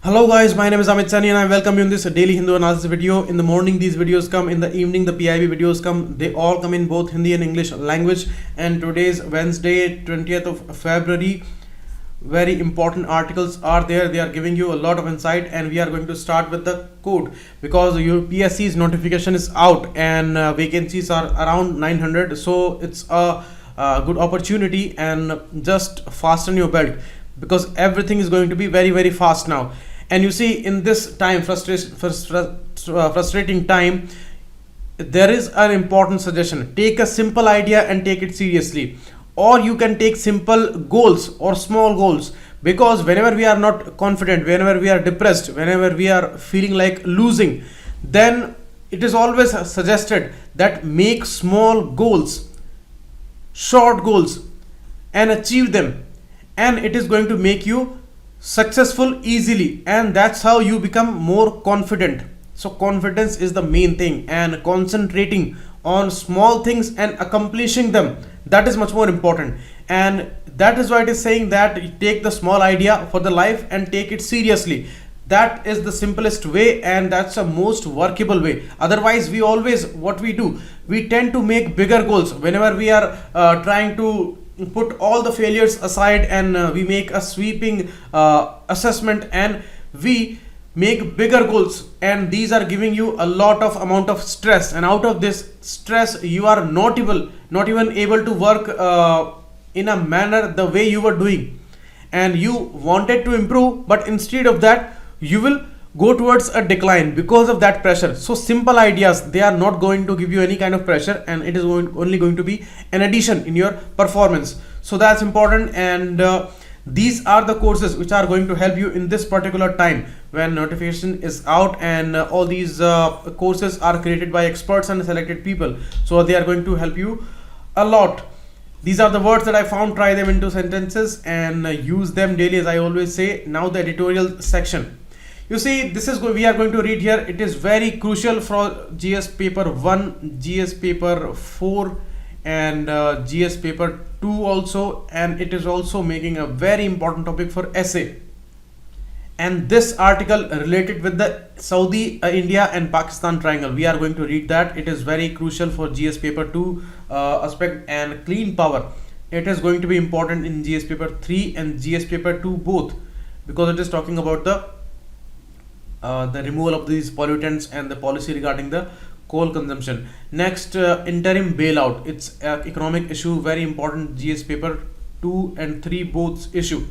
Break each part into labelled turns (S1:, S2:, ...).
S1: Hello guys, my name is Amit Sani and I welcome you in this daily Hindu analysis video. In the morning these videos come, in the evening the PIB videos come. They all come in both Hindi and English language. And today's Wednesday 20th of February, very important articles are there. They are giving you a lot of insight, and we are going to start with the code because UPSC's notification is out and vacancies are around 900. So it's a good opportunity, and just fasten your belt because everything is going to be very fast now. And you see, in this time, frustrating time, there is an important suggestion. Take a simple idea and take it seriously, or you can take simple goals or small goals, because whenever we are not confident, whenever we are depressed, whenever we are feeling like losing, then it is always suggested that make small goals, short goals, and achieve them, and it is going to make you successful easily, and that's how you become more confident. So confidence is the main thing, and concentrating on small things and accomplishing them, that is much more important. And that is why it is saying that you take the small idea for the life and take it seriously. That is the simplest way, and that's the most workable way. Otherwise, we always, what we do, we tend to make bigger goals whenever we are trying to put all the failures aside, and we make a sweeping assessment, and we make bigger goals, and these are giving you a lot of amount of stress, and out of this stress you are not even able to work in a manner the way you were doing, and you wanted to improve, but instead of that you will go towards a decline because of that pressure. So simple ideas, they are not going to give you any kind of pressure, and it is only going to be an addition in your performance. So that's important, and these are the courses which are going to help you in this particular time when notification is out, and all these courses are created by experts and selected people, so they are going to help you a lot. These are the words that I found. Try them into sentences and use them daily, as I always say. Now the editorial section. You see, this is we are going to read here. It is very crucial for GS paper 1, GS paper 4, and GS paper 2 also, and it is also making a very important topic for essay. And this article related with the Saudi, India and Pakistan triangle, we are going to read that. It is very crucial for GS paper 2 aspect, and clean power. It is going to be important in GS paper 3 and GS paper 2 both, because it is talking about the removal of these pollutants and the policy regarding the coal consumption. Next, interim bailout. It's an economic issue, very important, GS paper 2 and 3 both issue.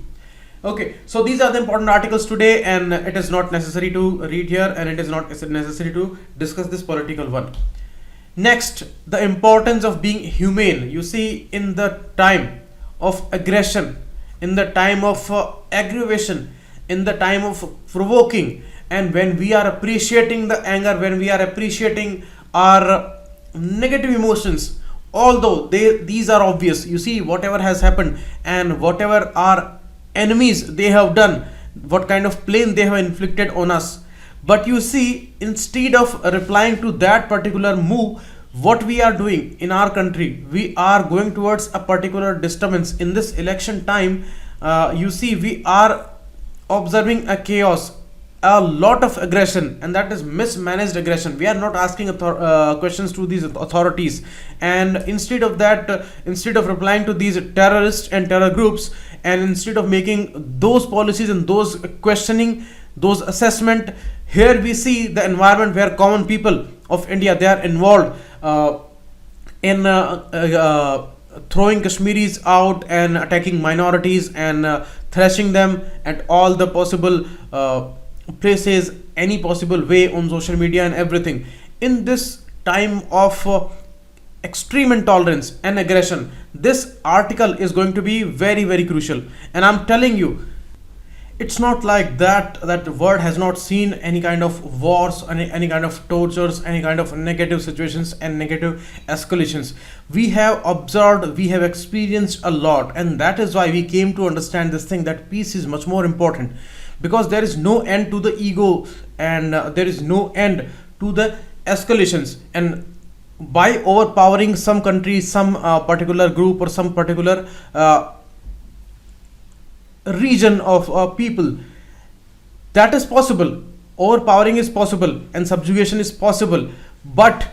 S1: Okay, so these are the important articles today, and it is not necessary to read here, and it is not necessary to discuss this political one. Next, the importance of being humane. You see, in the time of aggression, in the time of aggravation, in the time of provoking, and when we are appreciating the anger, when we are appreciating our negative emotions, although these are obvious. You see, whatever has happened and whatever our enemies they have done, what kind of pain they have inflicted on us, but you see, instead of replying to that particular move, what we are doing in our country, we are going towards a particular disturbance in this election time. You see, we are observing a chaos, a lot of aggression, and that is mismanaged aggression. We are not asking questions to these authorities, and instead of that, instead of replying to these terrorists and terror groups, and instead of making those policies and those questioning, those assessment, here we see the environment where common people of India, they are involved in throwing Kashmiris out and attacking minorities, and thrashing them at all the possible places, any possible way, on social media and everything. In this time of extreme intolerance and aggression, this article is going to be very crucial. And I'm telling you, it's not like that the world has not seen any kind of wars, any kind of tortures, any kind of negative situations and negative escalations. We have observed, we have experienced a lot, and that is why we came to understand this thing, that peace is much more important, because there is no end to the ego, and there is no end to the escalations. And by overpowering some countries, some particular group or some particular region of people, That is possible. Overpowering is possible and subjugation is possible, but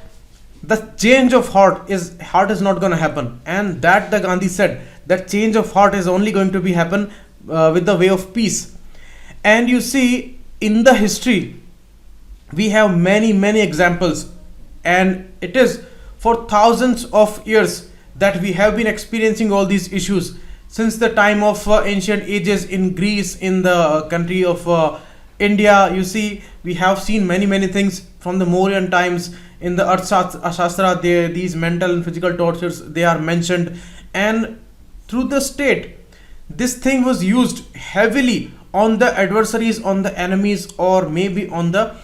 S1: the change of heart is not going to happen. And that the Gandhi said that change of heart is only going to be happen with the way of peace. And you see, in the history we have many examples, and it is for thousands of years that we have been experiencing all these issues since the time of ancient ages in Greece, in the country of India. You see, we have seen many things from the Mauryan times. In the Arthashastra, these mental and physical tortures, they are mentioned. And through the state, this thing was used heavily on the adversaries, on the enemies, or maybe on the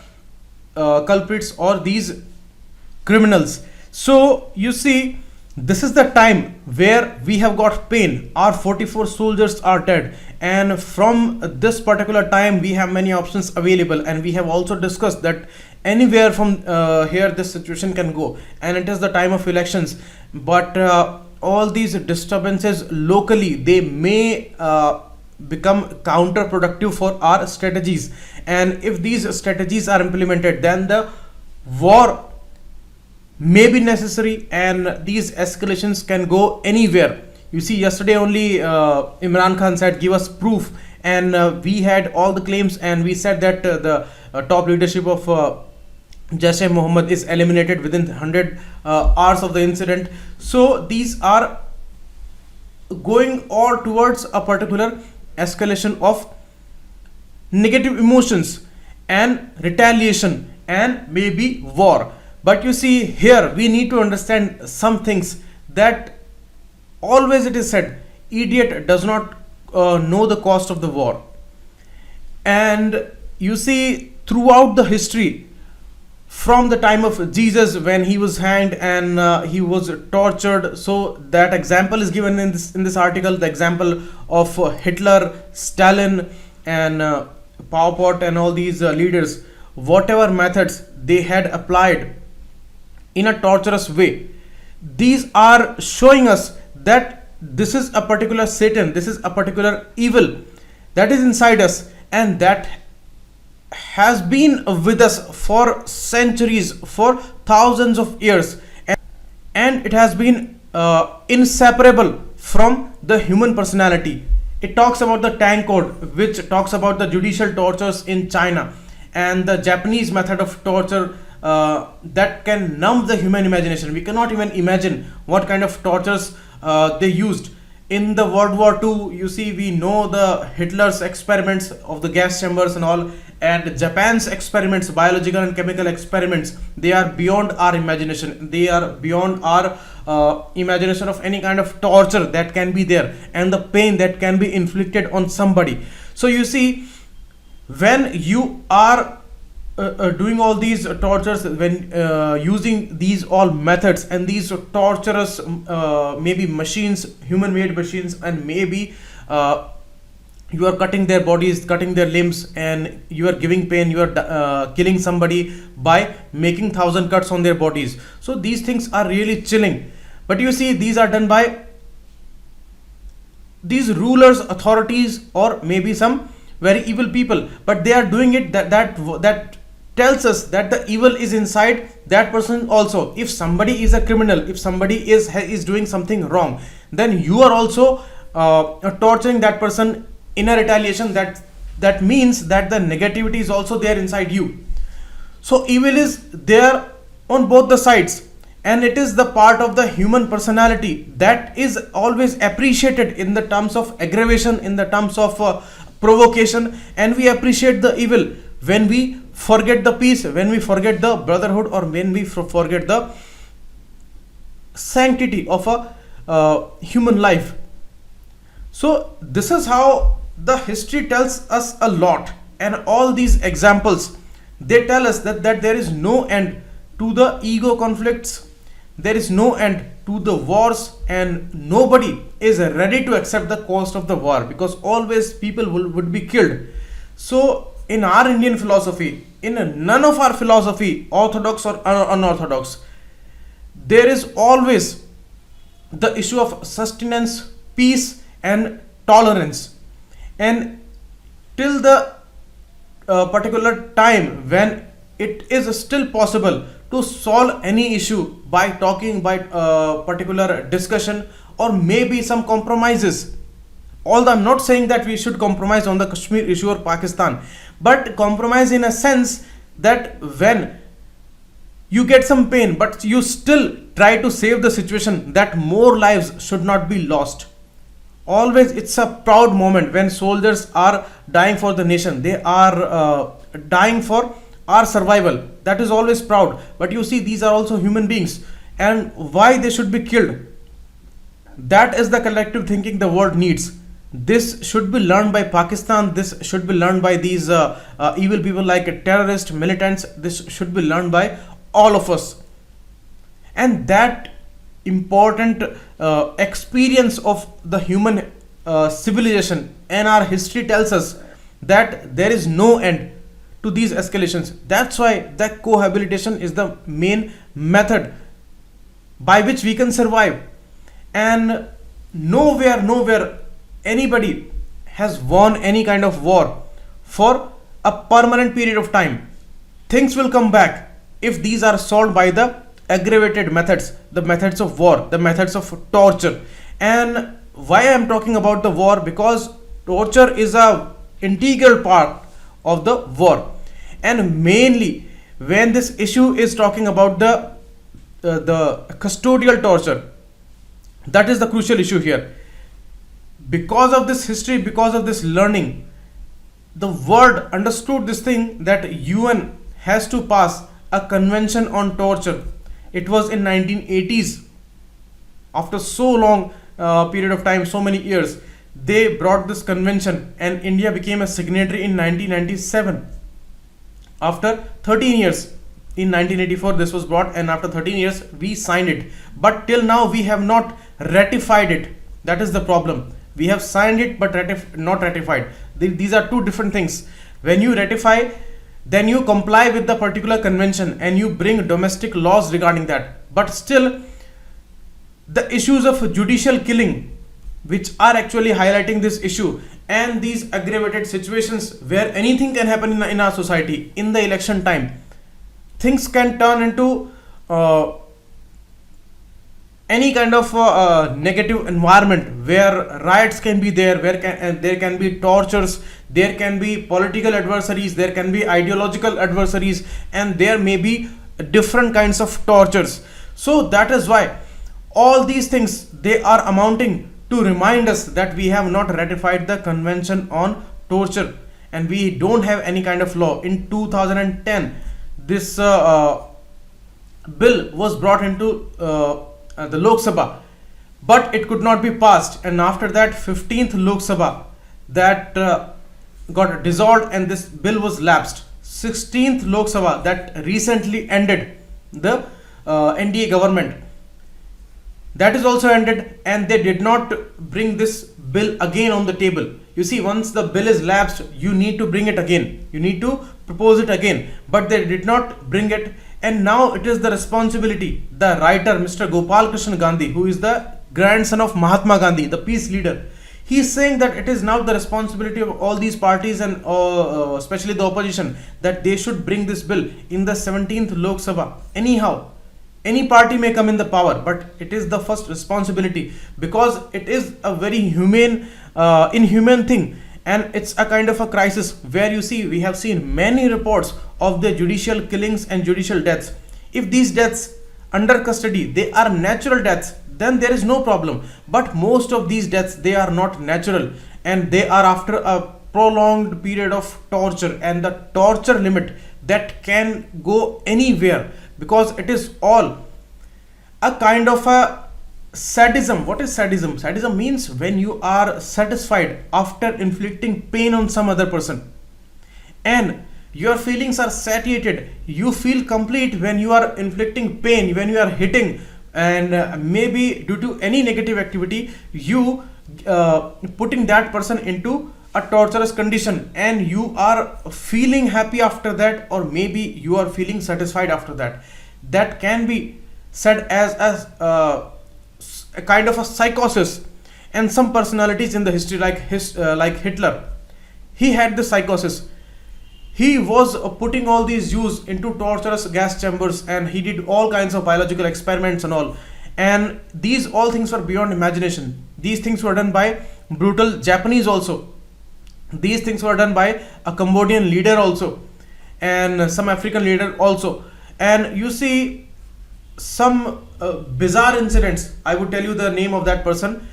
S1: culprits or these criminals. So you see, this is the time where we have got pain. Our 44 soldiers are dead, and from this particular time we have many options available, and we have also discussed that anywhere from here this situation can go, and it is the time of elections. But all these disturbances locally, they may become counterproductive for our strategies, and if these strategies are implemented, then the war may be necessary, and these escalations can go anywhere. You see, yesterday only Imran Khan said give us proof, and we had all the claims, and we said that the top leadership of Jaish-e-Mohammed is eliminated within 100 hours of the incident. So these are going all towards a particular escalation of negative emotions and retaliation and maybe war. But you see, here we need to understand some things, that always it is said, idiot does not know the cost of the war. And you see, throughout the history, from the time of Jesus, when he was hanged and he was tortured, so that example is given in this article, the example of Hitler, Stalin, and Pol Pot and all these leaders, whatever methods they had applied in a torturous way. These are showing us that this is a particular Satan, this is a particular evil that is inside us, and that has been with us for centuries, for thousands of years, and it has been inseparable from the human personality. It talks about the Tang Code, which talks about the judicial tortures in China, and the Japanese method of torture that can numb the human imagination. We cannot even imagine what kind of tortures they used. In the World War II, you see, we know the Hitler's experiments of the gas chambers and all, and Japan's experiments, biological and chemical experiments, they are beyond our imagination. They are beyond our imagination of any kind of torture that can be there, and the pain that can be inflicted on somebody. So you see, when you are doing all these tortures, when using these all methods and these torturous maybe machines, human made machines, and maybe you are cutting their bodies, cutting their limbs, and you are giving pain, you are killing somebody by making 1,000 cuts on their bodies. So these things are really chilling. But you see, these are done by these rulers, authorities, or maybe some very evil people, but they are doing it. That tells us that the evil is inside that person also. If somebody is a criminal, if somebody is doing something wrong, then you are also torturing that person in a retaliation. That means that the negativity is also there inside you. So evil is there on both the sides, and it is the part of the human personality that is always appreciated in the terms of aggravation, in the terms of provocation, and we appreciate the evil when we forget the peace, when we forget the brotherhood, or when we forget the sanctity of a human life. So this is how the history tells us a lot, and all these examples, they tell us that there is no end to the ego conflicts, there is no end to the wars, and nobody is ready to accept the cost of the war, because always people would be killed. So in our Indian philosophy, in none of our philosophy, orthodox or unorthodox, there is always the issue of sustenance, peace, and tolerance. And till the particular time when it is still possible to solve any issue by talking, by particular discussion, or maybe some compromises. Although I'm not saying that we should compromise on the Kashmir issue or Pakistan, but compromise in a sense that when you get some pain but you still try to save the situation, that more lives should not be lost. Always it's a proud moment when soldiers are dying for the nation, they are dying for our survival. That is always proud, but you see, these are also human beings, and why they should be killed? That is the collective thinking the world needs. This should be learned by Pakistan, this should be learned by these evil people like terrorist militants, this should be learned by all of us. And that important experience of the human civilization and our history tells us that there is no end to these escalations. That's why the cohabitation is the main method by which we can survive. And nowhere anybody has won any kind of war for a permanent period of time. Things will come back if these are solved by the aggravated methods, the methods of war, the methods of torture. And why I am talking about the war? Because torture is a integral part of the war, and mainly when this issue is talking about the custodial torture, that is the crucial issue here. Because of this history, because of this learning, the world understood this thing that UN has to pass a convention on torture. It was in 1980s. After so long period of time, so many years, they brought this convention, and India became a signatory in 1997. After 13 years, in 1984 this was brought, and after 13 years we signed it. But till now we have not ratified it. That is the problem. We have signed it but not ratified. These are two different things. When you ratify, then you comply with the particular convention and you bring domestic laws regarding that. But still, the issues of judicial killing, which are actually highlighting this issue, and these aggravated situations where anything can happen in our society in the election time, things can turn into any kind of negative environment where riots can be there, where there can be tortures, there can be political adversaries, there can be ideological adversaries, and there may be different kinds of tortures. So that is why all these things, they are amounting to remind us that we have not ratified the convention on torture, and we don't have any kind of law. In 2010 this bill was brought into the Lok Sabha, but it could not be passed, and after that 15th Lok Sabha that got dissolved and this bill was lapsed. 16th Lok Sabha that recently ended, the NDA government, that is also ended, and they did not bring this bill again on the table. You see, once the bill is lapsed, you need to bring it again, you need to propose it again, but they did not bring it. And now it is the responsibility, the writer Mr. Gopal Krishna Gandhi, who is the grandson of Mahatma Gandhi, the peace leader, he is saying that it is now the responsibility of all these parties and especially the opposition, that they should bring this bill in the 17th Lok Sabha. Anyhow, any party may come in the power, but it is the first responsibility, because it is a very inhumane thing, and it's a kind of a crisis where you see, we have seen many reports of the judicial killings and judicial deaths. If these deaths under custody, they are natural deaths, then there is no problem. But most of these deaths, they are not natural, and they are after a prolonged period of torture, and the torture limit that can go anywhere, because it is all a kind of a sadism. What is sadism? Sadism means when you are satisfied after inflicting pain on some other person, and your feelings are satiated. You feel complete when you are inflicting pain, when you are hitting, and maybe due to any negative activity, you putting that person into a torturous condition, and you are feeling happy after that, or maybe you are feeling satisfied after that. That can be said as a kind of a psychosis. And some personalities in the history, like Hitler, he had the psychosis. He was putting all these Jews into torturous gas chambers, and he did all kinds of biological experiments and all. And these all things were beyond imagination. These things were done by brutal Japanese also. These things were done by a Cambodian leader also, and some African leader also. And you see some bizarre incidents. I would tell you the name of that person.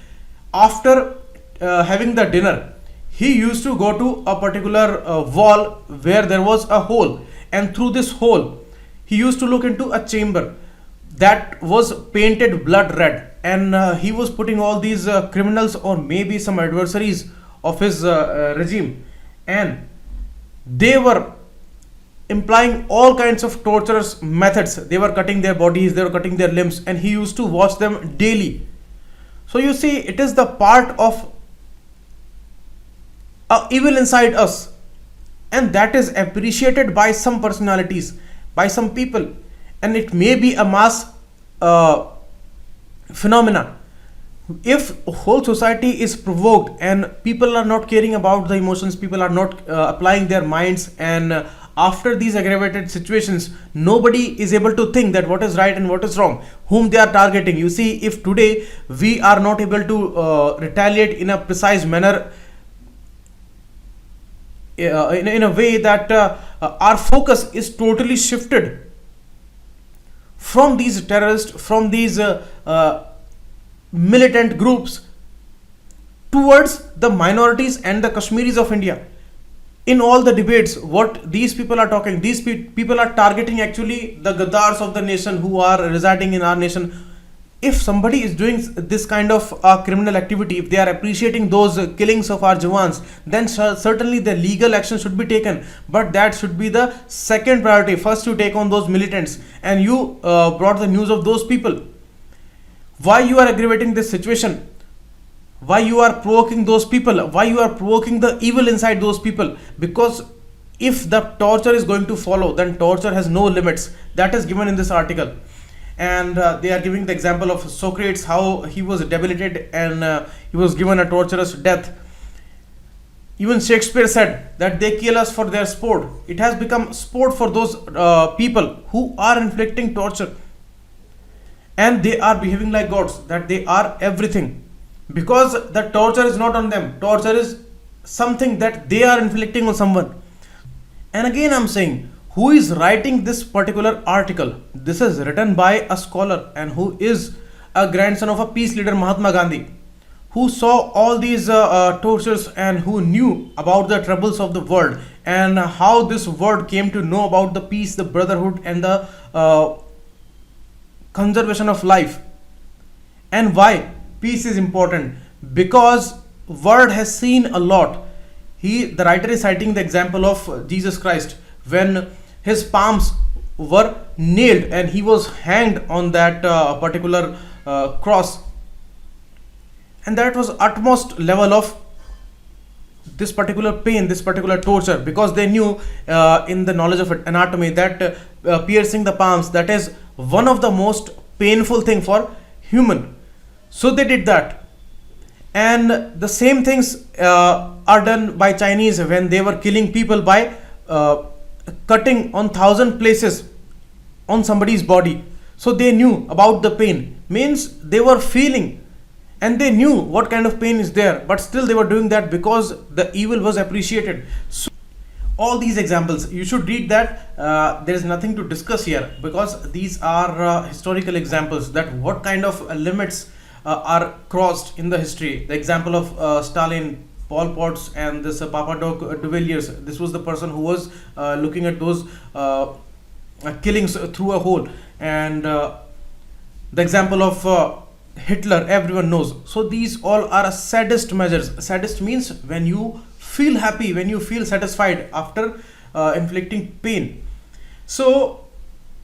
S1: After having the dinner, he used to go to a particular wall where there was a hole, and through this hole he used to look into a chamber that was painted blood red, and he was putting all these criminals or maybe some adversaries of his regime, and they were implying all kinds of torturous methods. They were cutting their bodies, they were cutting their limbs, and he used to watch them daily. So you see, it is the part of evil inside us, and that is appreciated by some personalities, by some people, and it may be a mass phenomena. If whole society is provoked and people are not caring about the emotions, people are not applying their minds, and after these aggravated situations, nobody is able to think that what is right and what is wrong, whom they are targeting. You see, if today we are not able to retaliate in a precise manner, in a way that our focus is totally shifted from these terrorists, from these militant groups towards the minorities and the Kashmiris of India. In all the debates, what these people are talking, these people are targeting actually the Gaddars of the nation who are residing in our nation. If somebody is doing this kind of criminal activity, if they are appreciating those killings of our Jawans, then certainly the legal action should be taken. But that should be the second priority. First, you take on those militants, and you brought the news of those people. Why you are aggravating this situation? Why you are provoking those people? Why you are provoking the evil inside those people? Because if the torture is going to follow, then torture has no limits. That is given in this article. And they are giving the example of Socrates, how he was debilitated and he was given a torturous death. Even Shakespeare said that they kill us for their sport. It has become sport for those people who are inflicting torture. And they are behaving like gods, that they are everything. Because the torture is not on them. Torture is something that they are inflicting on someone. And again I'm saying, who is writing this particular article? This is written by a scholar and who is a grandson of a peace leader, Mahatma Gandhi, who saw all these tortures and who knew about the troubles of the world and how this world came to know about the peace, the brotherhood, and the conservation of life. And why peace is important? Because world has seen a lot. The writer is citing the example of Jesus Christ when his palms were nailed and he was hanged on that particular cross, and that was utmost level of this particular pain, this particular torture, because they knew in the knowledge of anatomy that piercing the palms, that is one of the most painful thing for human. So they did that. And the same things are done by Chinese when they were killing people by cutting on 1,000 places on somebody's body. So they knew about the pain, means they were feeling and they knew what kind of pain is there, but still they were doing that because the evil was appreciated. So all these examples, you should read that. There is nothing to discuss here because these are historical examples that what kind of limits are crossed in the history. The example of Stalin, Pol Pot's, and this Papa de Villiers. This was the person who was looking at those killings through a hole. And the example of Hitler, everyone knows. So these all are sadist measures. Sadist means when you feel happy, when you feel satisfied after inflicting pain. So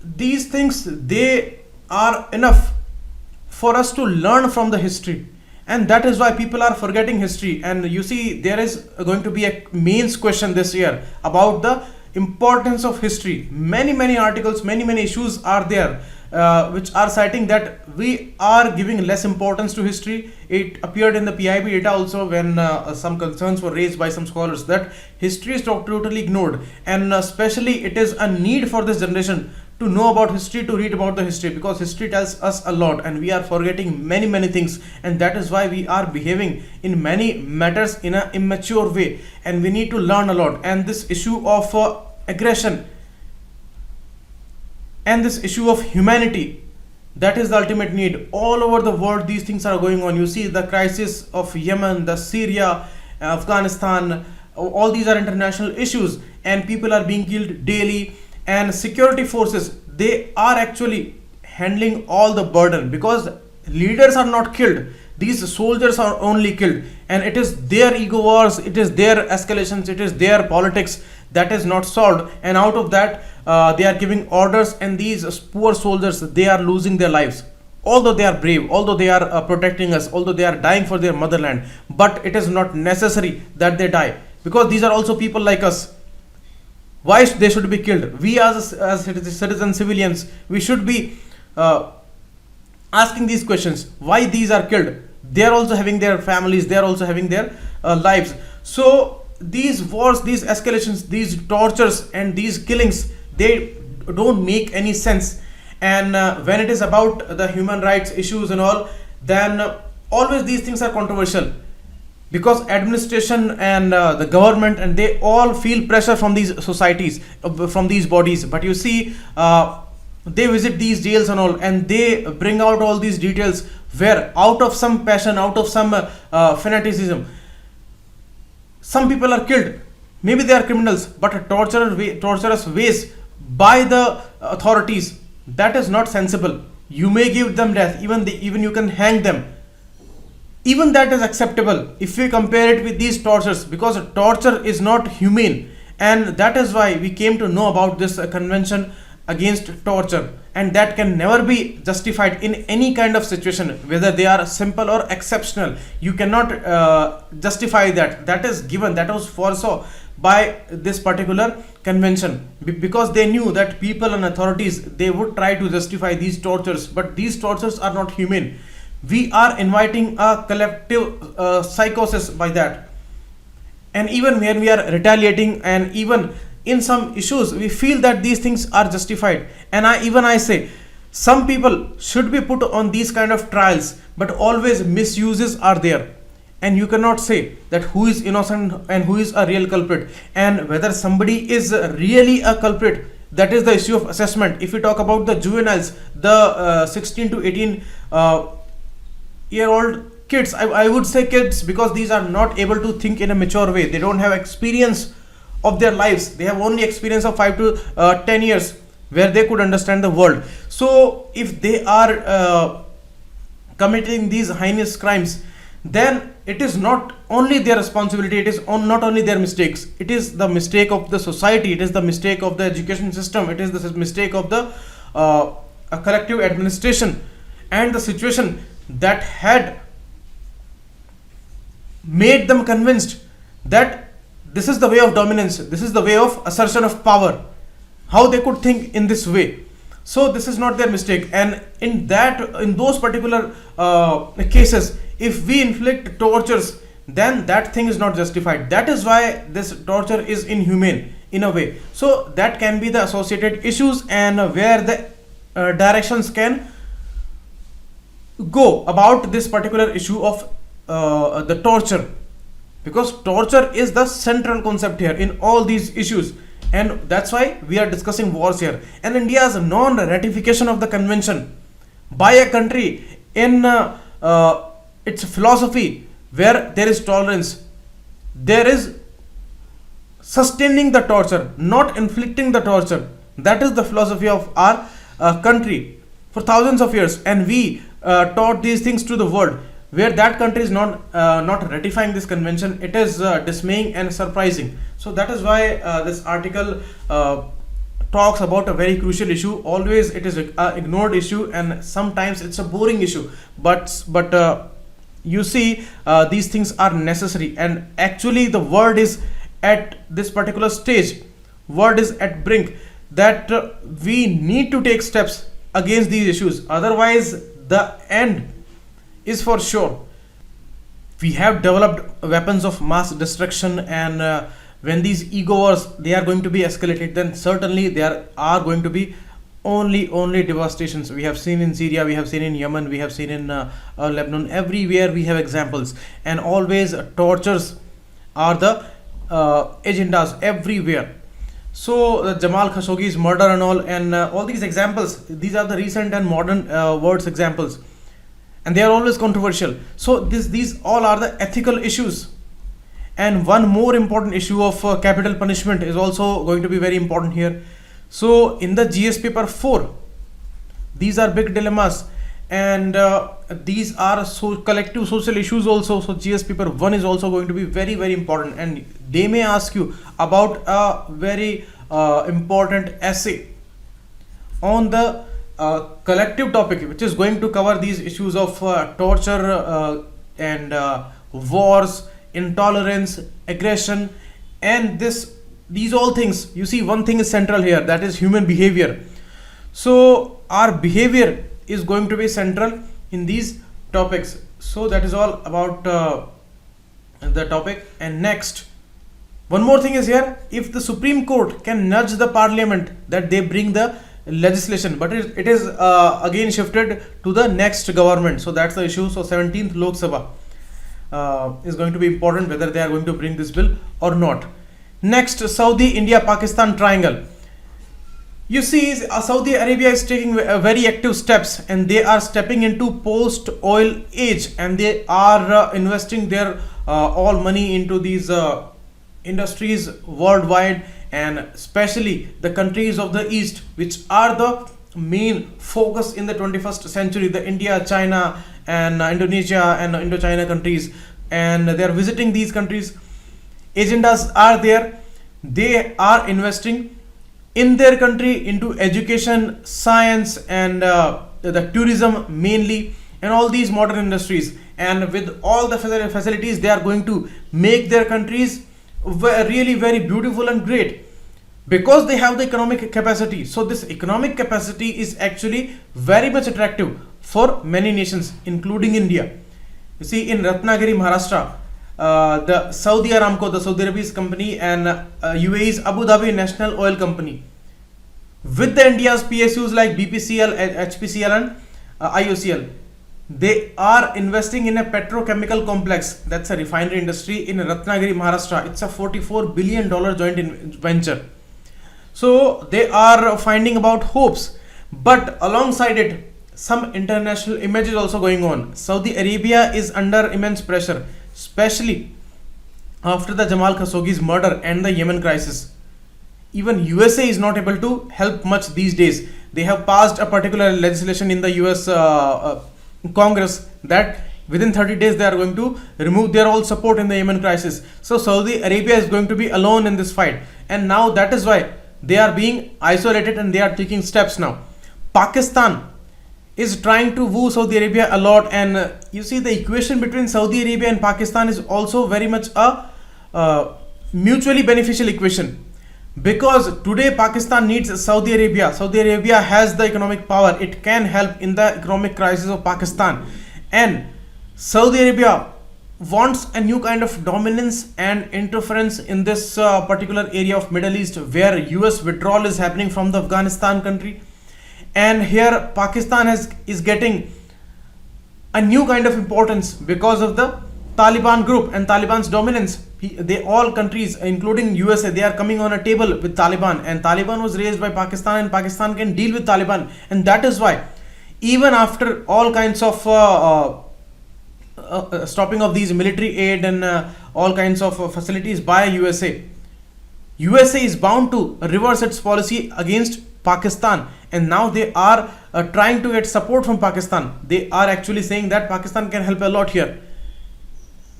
S1: these things, they are enough for us to learn from the history. And that is why people are forgetting history. And you see, there is going to be a mains question this year about the importance of history. Many articles, many issues are there which are citing that we are giving less importance to history. It appeared in the PIB data also when some concerns were raised by some scholars that history is totally ignored, and especially it is a need for this generation to know about history, to read about the history, because history tells us a lot and we are forgetting many things, and that is why we are behaving in many matters in an immature way, and we need to learn a lot. And this issue of aggression and this issue of humanity, that is the ultimate need. All over the world these things are going on. You see the crisis of Yemen, the Syria, Afghanistan, all these are international issues and people are being killed daily, and security forces, they are actually handling all the burden because leaders are not killed, these soldiers are only killed, and it is their ego wars, it is their escalations, it is their politics that is not solved, and out of that they are giving orders, and these poor soldiers, they are losing their lives. Although they are brave, although they are protecting us, although they are dying for their motherland, but it is not necessary that they die, because these are also people like us. Why they should be killed? We as citizens, civilians, we should be asking these questions. Why these are killed? They are also having their families, they are also having their lives. So these wars, these escalations, these tortures and these killings, they don't make any sense. And when it is about the human rights issues and all, then always these things are controversial, because administration and the government, and they all feel pressure from these societies, from these bodies. But you see, they visit these jails and all, and they bring out all these details where out of some passion, out of some fanaticism, some people are killed. Maybe they are criminals, but torturous ways by the authorities, that is not sensible. You may give them death, even you can hang them. Even that is acceptable if we compare it with these tortures, because torture is not humane, and that is why we came to know about this convention against torture, and that can never be justified in any kind of situation, whether they are simple or exceptional. You cannot justify that. That is given, that was foresaw by this particular convention, because they knew that people and authorities, they would try to justify these tortures, but these tortures are not humane. We are inviting a collective psychosis by that, and even when we are retaliating, and even in some issues we feel that these things are justified, and I say some people should be put on these kind of trials, but always misuses are there, and you cannot say that who is innocent and who is a real culprit, and whether somebody is really a culprit. That is the issue of assessment. If we talk about the juveniles, the 16 to 18 year old kids, I would say kids, because these are not able to think in a mature way. They don't have experience of their lives. They have only experience of 5 to 10 years where they could understand the world. So if they are committing these heinous crimes, then it is not only their responsibility, it is not only their mistakes, it is the mistake of the society, it is the mistake of the education system, it is the mistake of the a collective administration, and the situation that had made them convinced that this is the way of dominance, this is the way of assertion of power, how they could think in this way. So this is not their mistake, and in those particular cases, if we inflict tortures, then that thing is not justified. That is why this torture is inhumane in a way. So that can be the associated issues, and where the directions can go about this particular issue of the torture, because torture is the central concept here in all these issues, and that's why we are discussing wars here. And India's non-ratification of the convention by a country in its philosophy, where there is tolerance, there is sustaining the torture, not inflicting the torture. That is the philosophy of our country for thousands of years, and we taught these things to the world. Where that country is not ratifying this convention, it is dismaying and surprising. So that is why this article talks about a very crucial issue. Always it is an ignored issue, and sometimes it's a boring issue, but you see, these things are necessary, and actually the world is at this particular stage world is at brink, that we need to take steps against these issues, otherwise the end is for sure. We have developed weapons of mass destruction, and when these ego wars they are going to be escalated, then certainly there are going to be only devastations. We have seen in Syria, we have seen in Yemen, we have seen in Lebanon. Everywhere we have examples, and always tortures are the agendas everywhere. So Jamal Khashoggi's murder and all these examples, these are the recent and modern words examples, and they are always controversial. So these all are the ethical issues. And one more important issue of capital punishment is also going to be very important here. So in the GS paper 4, these are big dilemmas, and these are collective social issues also. So GS paper 1 is also going to be very important, and they may ask you about a very important essay on the collective topic, which is going to cover these issues of torture and wars, intolerance, aggression, and these all things. You see, one thing is central here, that is human behavior. So our behavior is going to be central in these topics. So that is all about the topic. And next, one more thing is here, if the Supreme Court can nudge the parliament that they bring the legislation, but it is again shifted to the next government. So that's the issue. So 17th Lok Sabha is going to be important, whether they are going to bring this bill or not. Next, Saudi, India, Pakistan triangle. You see, Saudi Arabia is taking very active steps, and they are stepping into post-oil age, and they are investing their all money into these industries worldwide, and especially the countries of the East, which are the main focus in the 21st century, the India, China, and Indonesia and Indochina countries, and they are visiting these countries. Agendas are there. They are investing in their country into education, science, and the tourism mainly, and all these modern industries. And with all the facilities, they are going to make their countries really very beautiful and great, because they have the economic capacity. So this economic capacity is actually very much attractive for many nations, including India. You see, in Ratnagiri, Maharashtra, the Saudi Aramco, the Saudi Arabia's company, and UAE's Abu Dhabi National Oil Company, with the India's PSUs like BPCL, HPCL, and IOCL, they are investing in a petrochemical complex, that's a refinery industry in Ratnagiri, Maharashtra. It's a $44 billion joint venture. So they are finding about hopes, but alongside it, some international image is also going on. Saudi Arabia is under immense pressure, especially after the Jamal Khashoggi's murder and the Yemen crisis. Even USA is not able to help much these days. They have passed a particular legislation in the US Congress that within 30 days they are going to remove their all support in the Yemen crisis. So Saudi Arabia is going to be alone in this fight, and now that is why they are being isolated, and they are taking steps now. Pakistan is trying to woo Saudi Arabia a lot, and you see, the equation between Saudi Arabia and Pakistan is also very much a mutually beneficial equation, because today Pakistan needs Saudi Arabia. Saudi Arabia has the economic power, it can help in the economic crisis of Pakistan, and Saudi Arabia wants a new kind of dominance and interference in this particular area of Middle East, where US withdrawal is happening from the Afghanistan country. And here Pakistan is getting a new kind of importance because of the Taliban group and Taliban's dominance. They all countries, including USA, they are coming on a table with Taliban, and Taliban was raised by Pakistan, and Pakistan can deal with Taliban. And that is why, even after all kinds of stopping of these military aid and all kinds of facilities by USA is bound to reverse its policy against Pakistan, and now they are trying to get support from Pakistan. They are actually saying that Pakistan can help a lot here.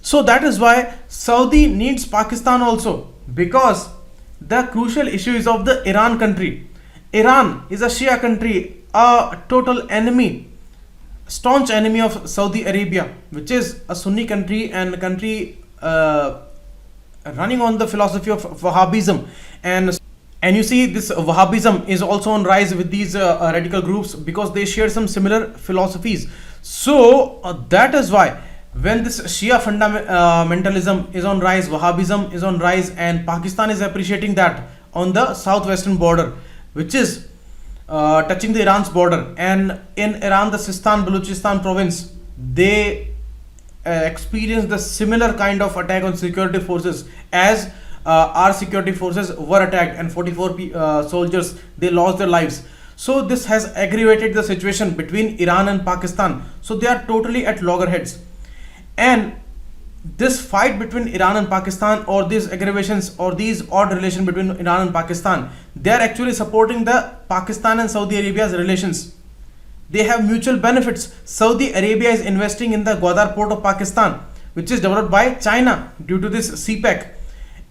S1: So that is why Saudi needs Pakistan also, because the crucial issue is of the Iran country. Iran is a Shia country, a total enemy, staunch enemy of Saudi Arabia, which is a Sunni country and a country running on the philosophy of Wahhabism. And And you see this Wahhabism is also on rise with these radical groups because they share some similar philosophies. So that is why when this Shia fundamentalism is on rise, Wahhabism is on rise, and Pakistan is appreciating that on the southwestern border, which is touching the Iran's border. And in Iran, the Sistan Baluchistan province, they experienced the similar kind of attack on security forces as our security forces were attacked, and 44 soldiers, they lost their lives. So this has aggravated the situation between Iran and Pakistan. So they are totally at loggerheads, and this fight between Iran and Pakistan, or these aggravations or these odd relation between Iran and Pakistan, they are actually supporting the Pakistan and Saudi Arabia's relations. They have mutual benefits. Saudi Arabia is investing in the Gwadar port of Pakistan, which is developed by China due to this CPEC.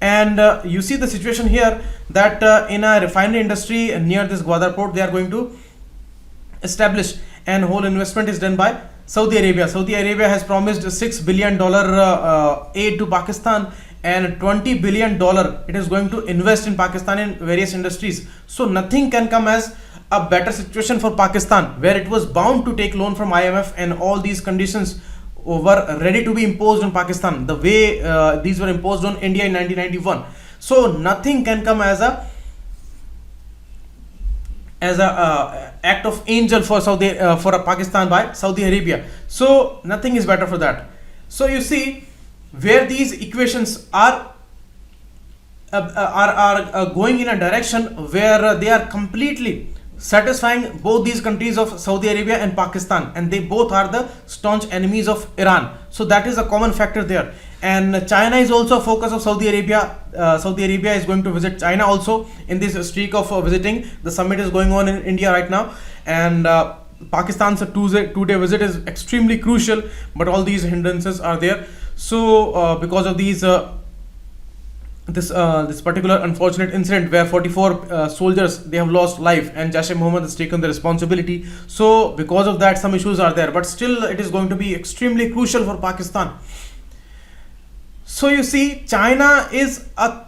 S1: And you see the situation here that in a refinery industry near this Gwadar port, they are going to establish, and whole investment is done by Saudi Arabia. Saudi Arabia has promised $6 billion aid to Pakistan, and $20 billion it is going to invest in Pakistan in various industries. So nothing can come as a better situation for Pakistan, where it was bound to take loan from IMF, and all these conditions were ready to be imposed on Pakistan the way these were imposed on India in 1991. So nothing can come as a act of angel for Pakistan by Saudi Arabia. So nothing is better for that. So you see where these equations are going in a direction where they are completely satisfying both these countries of Saudi Arabia and Pakistan, and they both are the staunch enemies of Iran. So that is a common factor there. And China is also a focus of Saudi Arabia. Saudi Arabia is going to visit China also in this streak of visiting. The summit is going on in India right now, and Pakistan's two-day visit is extremely crucial, but all these hindrances are there. So because of these this particular unfortunate incident where 44 soldiers, they have lost life, and Jaish-e-Mohammed has taken the responsibility. So because of that, some issues are there, but still it is going to be extremely crucial for Pakistan. So you see, China is a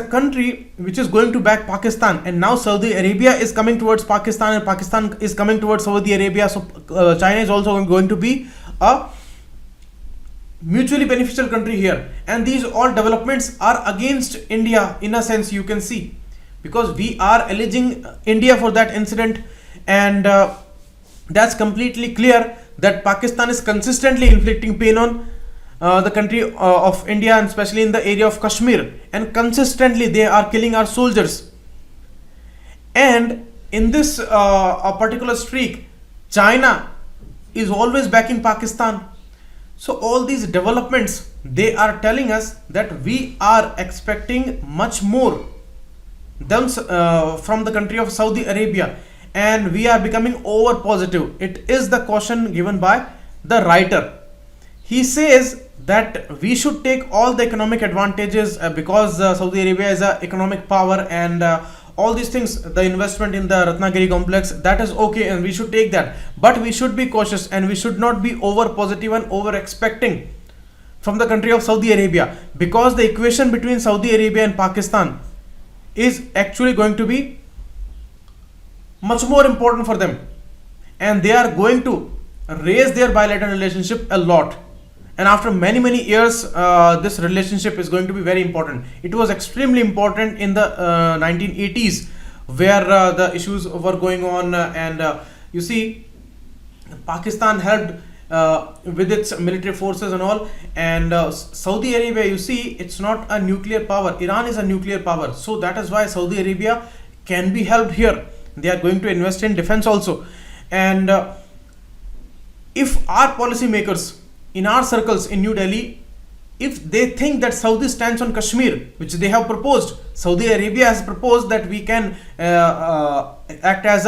S1: country which is going to back Pakistan, and now Saudi Arabia is coming towards Pakistan, and Pakistan is coming towards Saudi Arabia. So China is also going to be a mutually beneficial country here, and these all developments are against India in a sense, you can see, because we are alleging India for that incident, and that's completely clear that Pakistan is consistently inflicting pain on the country of India, and especially in the area of Kashmir, and consistently they are killing our soldiers. And in this a particular streak, China is always backing Pakistan. So all these developments, they are telling us that we are expecting much more than from the country of Saudi Arabia, and we are becoming over positive. It is the caution given by the writer. He says that we should take all the economic advantages because Saudi Arabia is an economic power, and all these things, the investment in the Ratnagiri complex, that is okay, and we should take that, but we should be cautious, and we should not be over positive and over expecting from the country of Saudi Arabia, because the equation between Saudi Arabia and Pakistan is actually going to be much more important for them, and they are going to raise their bilateral relationship a lot. And after many years, this relationship is going to be very important. It was extremely important in the 1980s, where the issues were going on, and you see, Pakistan helped with its military forces and all, and Saudi Arabia, you see, it's not a nuclear power. Iran is a nuclear power, so that is why Saudi Arabia can be helped here. They are going to invest in defense also, and if our policymakers in our circles in New Delhi, if they think that Saudi stands on Kashmir, which they have proposed, Saudi Arabia has proposed that we can act as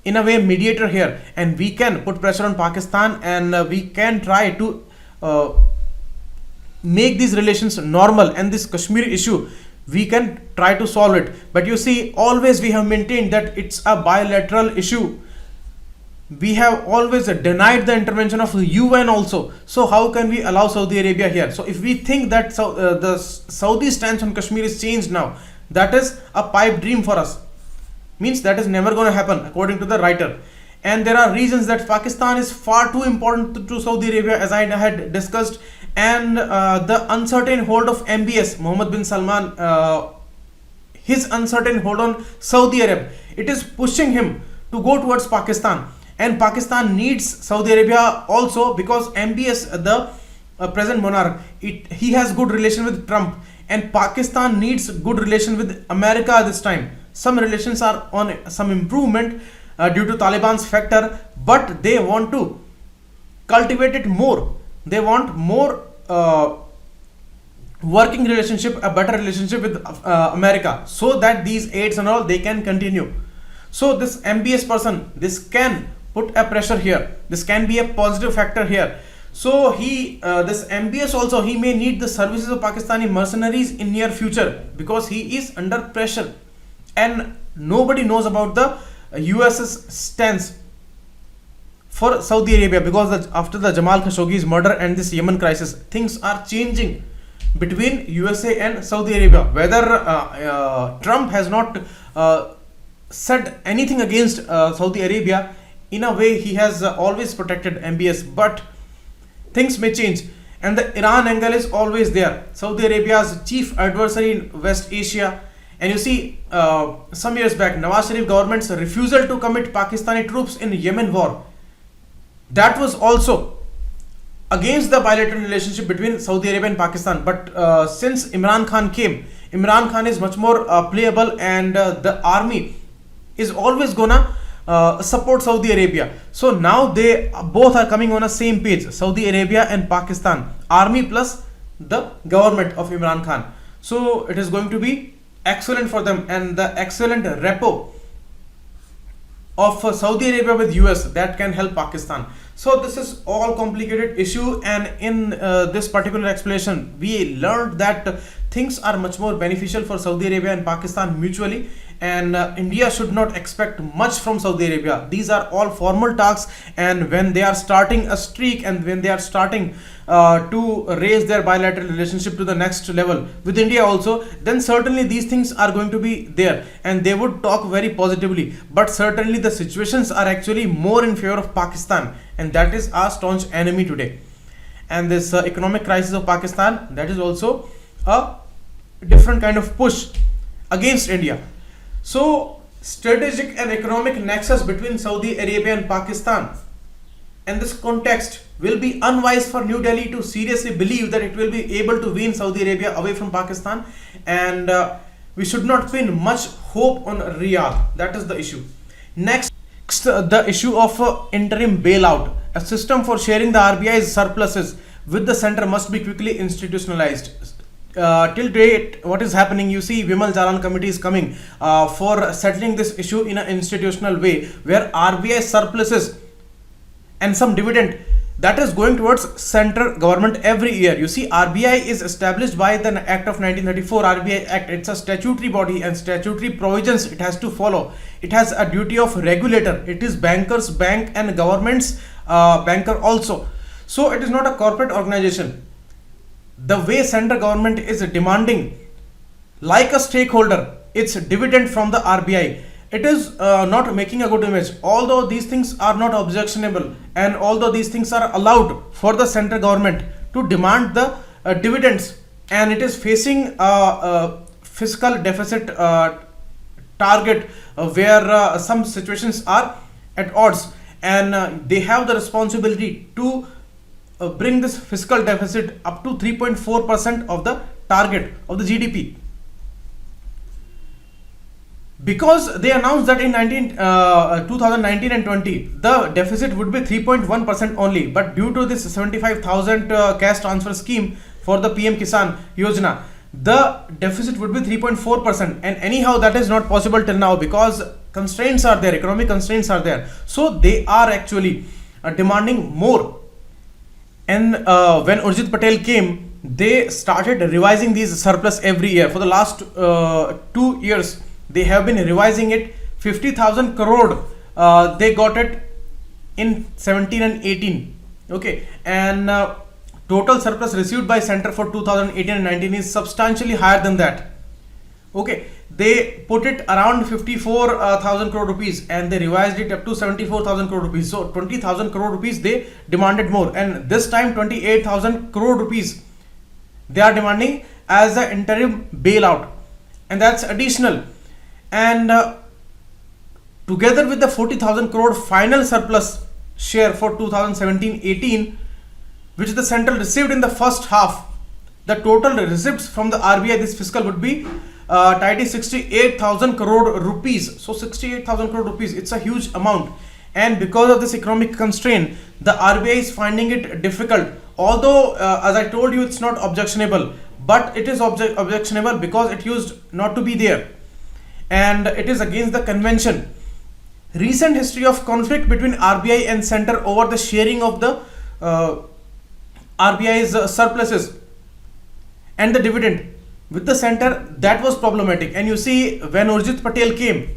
S1: in a way mediator here, and we can put pressure on Pakistan, and we can try to make these relations normal, and this Kashmir issue we can try to solve it. But you see, always we have maintained that it's a bilateral issue. We have always denied the intervention of the UN also. So how can we allow Saudi Arabia here? So if we think that the Saudi stance on Kashmir is changed now, that is a pipe dream for us. Means that is never going to happen according to the writer. And there are reasons that Pakistan is far too important to Saudi Arabia, as I had discussed, and the uncertain hold of MBS, Mohammed bin Salman, his uncertain hold on Saudi Arabia, it is pushing him to go towards Pakistan. And Pakistan needs Saudi Arabia also, because MBS, the present monarch, he has good relation with Trump, and Pakistan needs good relation with America this time. Some relations are on some improvement due to Taliban's factor, but they want to cultivate it more. They want more working relationship, a better relationship with America, so that these aids and all, they can continue. So this MBS person, this can put a pressure here, this can be a positive factor here. So this MBS also, he may need the services of Pakistani mercenaries in near future, because he is under pressure, and nobody knows about the US's stance for Saudi Arabia, because after the Jamal Khashoggi's murder and this Yemen crisis, things are changing between USA and Saudi Arabia. Whether Trump has not said anything against Saudi Arabia, in a way he has always protected MBS, but things may change. And the Iran angle is always there, Saudi Arabia's chief adversary in West Asia. And you see, some years back, Nawaz Sharif government's refusal to commit Pakistani troops in Yemen war, that was also against the bilateral relationship between Saudi Arabia and Pakistan. But since Imran Khan came, Imran Khan is much more playable, and the army is always gonna support Saudi Arabia. So now they both are coming on a same page, Saudi Arabia and Pakistan, army plus the government of Imran Khan. So it is going to be excellent for them, and the excellent rapport of Saudi Arabia with US, that can help Pakistan. So this is all complicated issue, and in this particular explanation we learned that things are much more beneficial for Saudi Arabia and Pakistan mutually, and India should not expect much from Saudi Arabia. These are all formal talks, and when they are starting a streak, and when they are starting to raise their bilateral relationship to the next level with India also, then certainly these things are going to be there, and they would talk very positively. But certainly the situations are actually more in favor of Pakistan, and that is our staunch enemy today. And this economic crisis of Pakistan, that is also a different kind of push against India. So strategic and economic nexus between Saudi Arabia and Pakistan, and this context will be unwise for New Delhi to seriously believe that it will be able to win Saudi Arabia away from Pakistan, and we should not pin much hope on Riyadh. That is the issue. Next, the issue of interim bailout. A system for sharing the RBI's surpluses with the center must be quickly institutionalized. Till date, what is happening, you see, Vimal Jalan committee is coming for settling this issue in an institutional way, where RBI surpluses and some dividend, that is going towards central government every year. You see, RBI is established by the Act of 1934, RBI Act. It's a statutory body, and statutory provisions it has to follow. It has a duty of regulator. It is bankers' bank and government's banker also. So it is not a corporate organization. The way central government is demanding, like a stakeholder, its dividend from the RBI, it is not making a good image. Although these things are not objectionable, and although these things are allowed for the central government to demand the dividends, and it is facing a fiscal deficit target where some situations are at odds, and they have the responsibility to bring this fiscal deficit up to 3.4% of the target of the GDP. Because they announced that in 2019 and 20, the deficit would be 3.1% only, but due to this 75,000 cash transfer scheme for the PM Kisan Yojana, the deficit would be 3.4%, and anyhow that is not possible till now, because constraints are there, economic constraints are there. So they are actually demanding more. And when Urjit Patel came, they started revising these surplus every year. For the last 2 years, they have been revising it. 50,000 crore they got it in 17 and 18. Okay, and total surplus received by center for 2018 and 19 is substantially higher than that. Okay, they put it around 54,000 crore rupees and they revised it up to 74,000 crore rupees. So 20,000 crore rupees they demanded more, and this time 28,000 crore rupees they are demanding as the interim bailout, and that's additional. And together with the 40,000 crore final surplus share for 2017-18, which the central received in the first half, the total receipts from the RBI this fiscal would be tidy 68,000 crore rupees. So 68,000 crore rupees, it's a huge amount, and because of this economic constraint, the RBI is finding it difficult. Although as I told you, it's not objectionable, but it is objectionable because it used not to be there, and it is against the convention. Recent history of conflict between RBI and center over the sharing of the RBI's surpluses and the dividend with the center, that was problematic. And you see, when Urjit Patel came,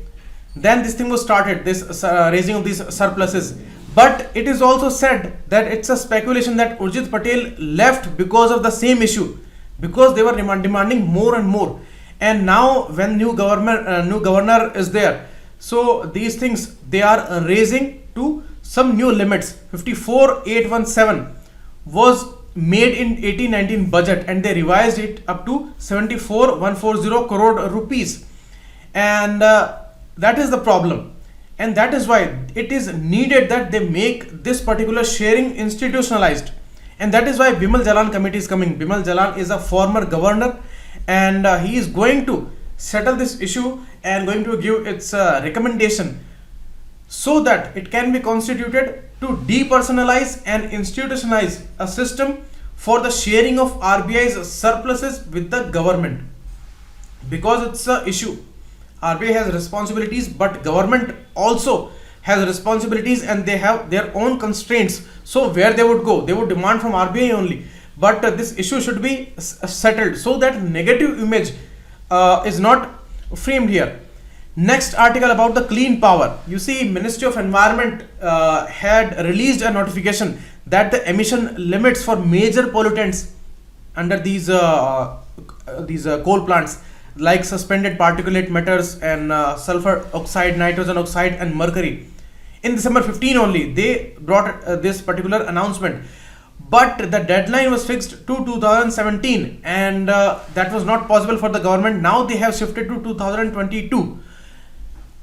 S1: then this thing was started, this raising of these surpluses. But it is also said that it's a speculation that Urjit Patel left because of the same issue, because they were demanding more and more. And now when new governor is there, so these things they are raising to some new limits. 54,817 was made in 18-19 budget, and they revised it up to 74,140 crore rupees, and that is the problem. And that is why it is needed that they make this particular sharing institutionalized, and that is why Bimal Jalan committee is coming. Bimal Jalan is a former governor, and he is going to settle this issue and going to give its recommendation so that it can be constituted to depersonalize and institutionalize a system for the sharing of RBI's surpluses with the government, because it's an issue. RBI has responsibilities, but government also has responsibilities, and they have their own constraints. So where they would go, they would demand from RBI only. But this issue should be settled so that negative image is not framed here. Next article about the clean power. You see, Ministry of Environment had released a notification that the emission limits for major pollutants under these coal plants, like suspended particulate matters and sulfur oxide, nitrogen oxide and mercury, in December 15 only they brought this particular announcement. But the deadline was fixed to 2017, and that was not possible for the government. Now they have shifted to 2022,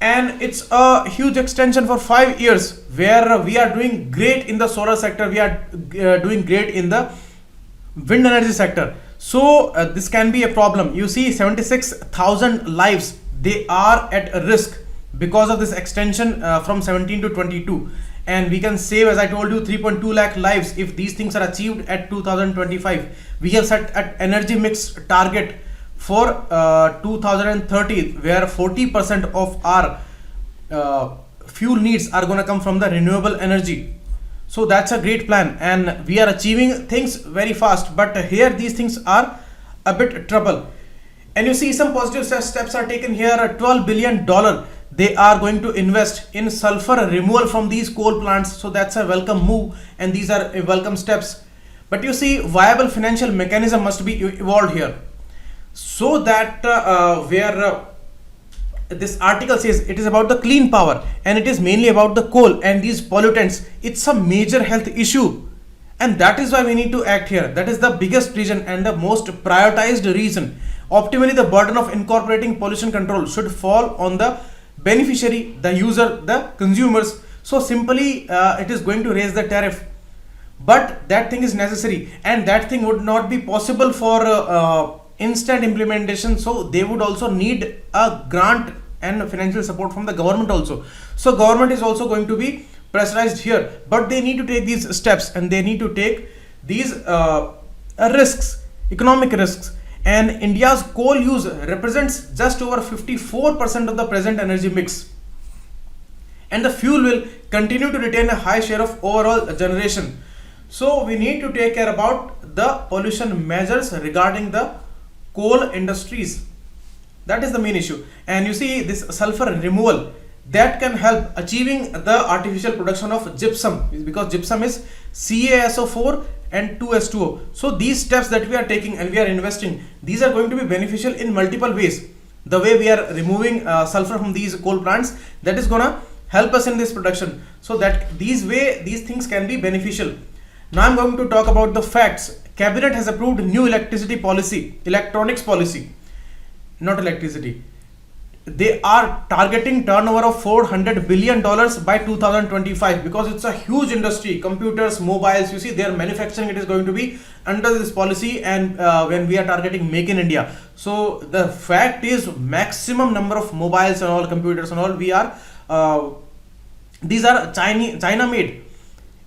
S1: and it's a huge extension for 5 years, where we are doing great in the solar sector, we are doing great in the wind energy sector. So this can be a problem. You see, 76,000 lives they are at risk because of this extension from 17 to 22, and we can save, as I told you, 3.2 lakh lives if these things are achieved at 2025. We have set an energy mix target for 2030, where 40% of our fuel needs are going to come from the renewable energy. So that's a great plan, and we are achieving things very fast, but here these things are a bit trouble. And you see, some positive steps are taken here. $12 billion they are going to invest in sulfur removal from these coal plants, so that's a welcome move, and these are welcome steps. But you see, viable financial mechanism must be evolved here, so that this article says it is about the clean power, and it is mainly about the coal and these pollutants. It's a major health issue, and that is why we need to act here. That is the biggest reason and the most prioritized reason. Optimally, the burden of incorporating pollution control should fall on the beneficiary, the user, the consumers. So simply it is going to raise the tariff, but that thing is necessary, and that thing would not be possible for instant implementation. So they would also need a grant and financial support from the government also. So government is also going to be pressurized here, but they need to take these steps, and they need to take these risks, economic risks. And India's coal use represents just over 54% of the present energy mix, and the fuel will continue to retain a high share of overall generation. So we need to take care about the pollution measures regarding the coal industries. That is the main issue. And you see, this sulfur removal, that can help achieving the artificial production of gypsum, because gypsum is CaSO4 and 2S2O. So these steps that we are taking and we are investing, these are going to be beneficial in multiple ways. the way we are removing sulfur from these coal plants, that is gonna help us in this production, so that these things can be beneficial. Now I'm going to talk about the facts. Cabinet has approved new electronics policy, not electricity. They are targeting turnover of $400 billion by 2025, because it's a huge industry. Computers, mobiles, you see, their manufacturing, it is going to be under this policy. And when we are targeting Make in India, so the fact is maximum number of mobiles and all, computers and all, we are these are China made,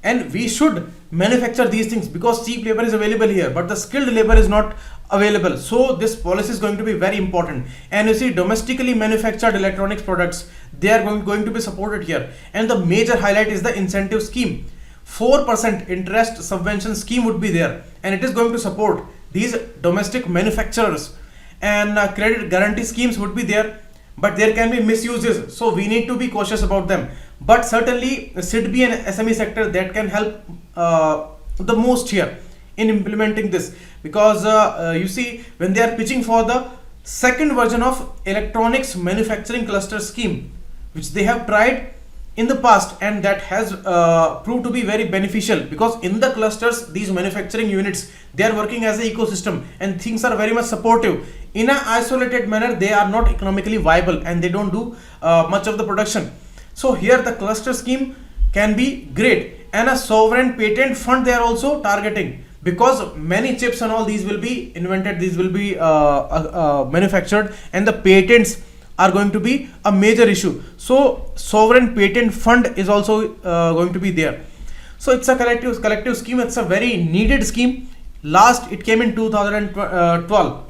S1: and we should manufacture these things, because cheap labor is available here, but the skilled labor is not available. So this policy is going to be very important. And you see, domestically manufactured electronics products, they are going to be supported here. And the major highlight is the incentive scheme. 4% interest subvention scheme would be there, and it is going to support these domestic manufacturers. And credit guarantee schemes would be there, but there can be misuses, so we need to be cautious about them. But certainly SIDB and SME sector, that can help the most here in implementing this, because you see, when they are pitching for the second version of electronics manufacturing cluster scheme, which they have tried in the past, and that has proved to be very beneficial, because in the clusters, these manufacturing units, they are working as an ecosystem, and things are very much supportive. In an isolated manner, they are not economically viable, and they don't do much of the production. So here the cluster scheme can be great. And a sovereign patent fund they are also targeting, because many chips and all these will be invented, these will be manufactured, and the patents are going to be a major issue. So sovereign patent fund is also going to be there. So it's a collective scheme. It's a very needed scheme. Last it came in 2012,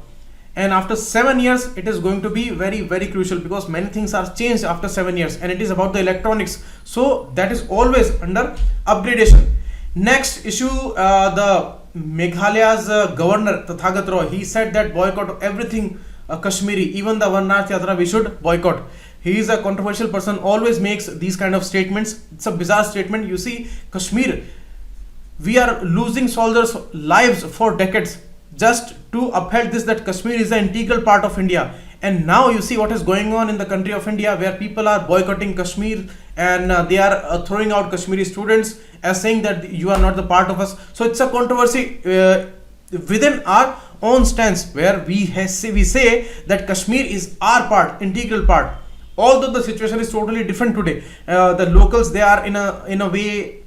S1: and after 7 years it is going to be very, very crucial, because many things are changed after 7 years, and it is about the electronics, so that is always under upgradation. Next issue, the Meghalaya's governor Tathagat Roy, he said that boycott everything Kashmiri, even the Varnath Yatra we should boycott. He is a controversial person, always makes these kind of statements. It's a bizarre statement. You see, Kashmir, we are losing soldiers' lives for decades just to uphold this, that Kashmir is an integral part of India. And now you see what is going on in the country of India, where people are boycotting Kashmir, and they are throwing out Kashmiri students as saying that you are not the part of us. So it's a controversy within our own stance, where we say that Kashmir is our part, integral part. Although the situation is totally different today, the locals, they are in a way,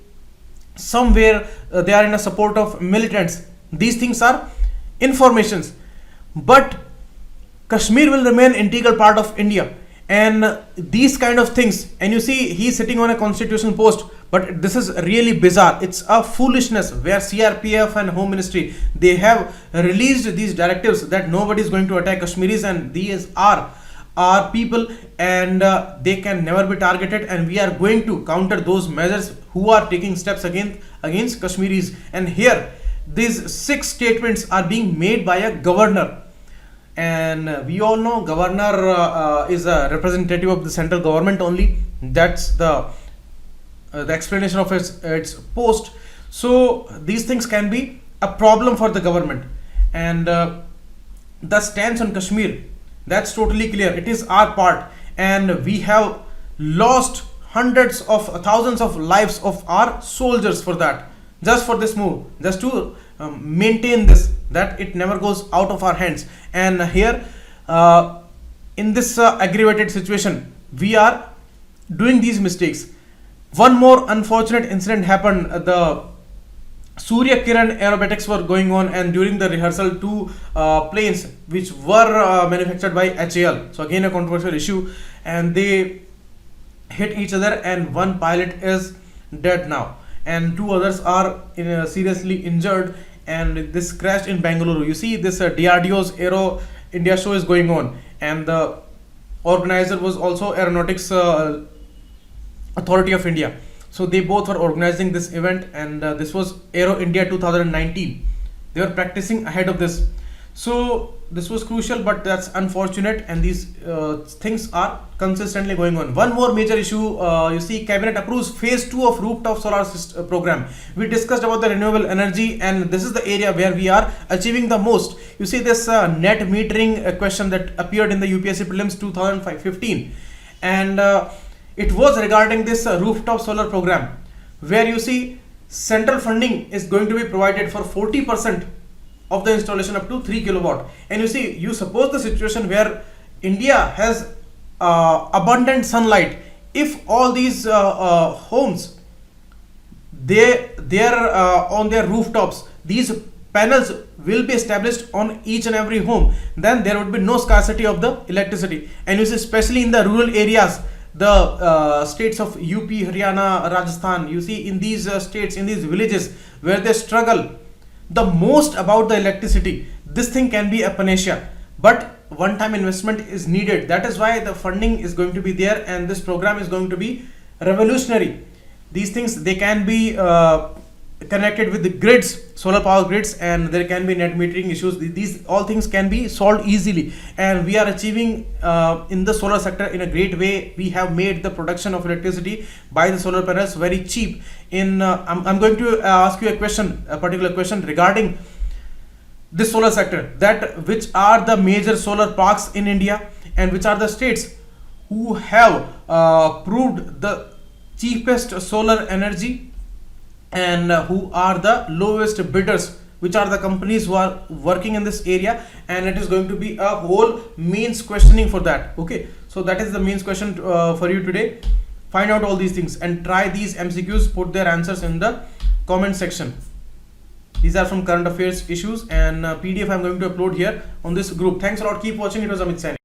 S1: somewhere they are in a support of militants. These things are informations, but Kashmir will remain integral part of India, and these kind of things. And you see, he is sitting on a constitutional post, but this is really bizarre. It's a foolishness, where CRPF and Home Ministry, they have released these directives that nobody is going to attack Kashmiris, and these are our people, and they can never be targeted, and we are going to counter those measures who are taking steps against Kashmiris. And here these 6 statements are being made by a governor, and we all know governor is a representative of the central government only. That's the explanation of its post. So these things can be a problem for the government, and the stance on Kashmir, that's totally clear. It is our part, and we have lost hundreds of thousands of lives of our soldiers for that, just for this move, just to maintain this, that it never goes out of our hands. And here in this aggravated situation, we are doing these mistakes. One more unfortunate incident happened. The Surya Kiran aerobatics were going on, and during the rehearsal, 2 planes which were manufactured by HAL, so again a controversial issue, and they hit each other, and one pilot is dead now, and 2 others are seriously injured, and this crashed in Bangalore. You see, this DRDO's Aero India show is going on, and the organizer was also Aeronautics Authority of India. So they both were organizing this event, and this was Aero India 2019. They were practicing ahead of this. So this was crucial, but that's unfortunate, and these things are consistently going on. One more major issue, you see, cabinet approves phase 2 of rooftop solar program. We discussed about the renewable energy, and this is the area where we are achieving the most. You see this net metering question that appeared in the UPSC Prelims 2015, and it was regarding this rooftop solar program, where you see central funding is going to be provided for 40% of the installation up to 3 kilowatt. And you see, you suppose the situation where India has abundant sunlight. If all these homes, they're on their rooftops, these panels will be established on each and every home, then there would be no scarcity of the electricity. And you see, especially in the rural areas, the states of UP, Haryana, Rajasthan, you see, in these states, in these villages where they struggle the most about the electricity, this thing can be a panacea, but one time investment is needed. That is why the funding is going to be there, and this program is going to be revolutionary. These things, they can be connected with the grids, solar power grids, and there can be net metering issues. These all things can be solved easily, and we are achieving in the solar sector in a great way. We have made the production of electricity by the solar panels very cheap. I'm going to ask you a particular question regarding this solar sector, that which are the major solar parks in India, and which are the states who have proved the cheapest solar energy, and who are the lowest bidders, which are the companies who are working in this area. And it is going to be a whole means questioning for that. Okay, so that is the means question for you today. Find out all these things and try these MCQs, put their answers in the comment section. These are from current affairs issues, and PDF I'm going to upload here on this group. Thanks a lot, keep watching. It was Amit Saini.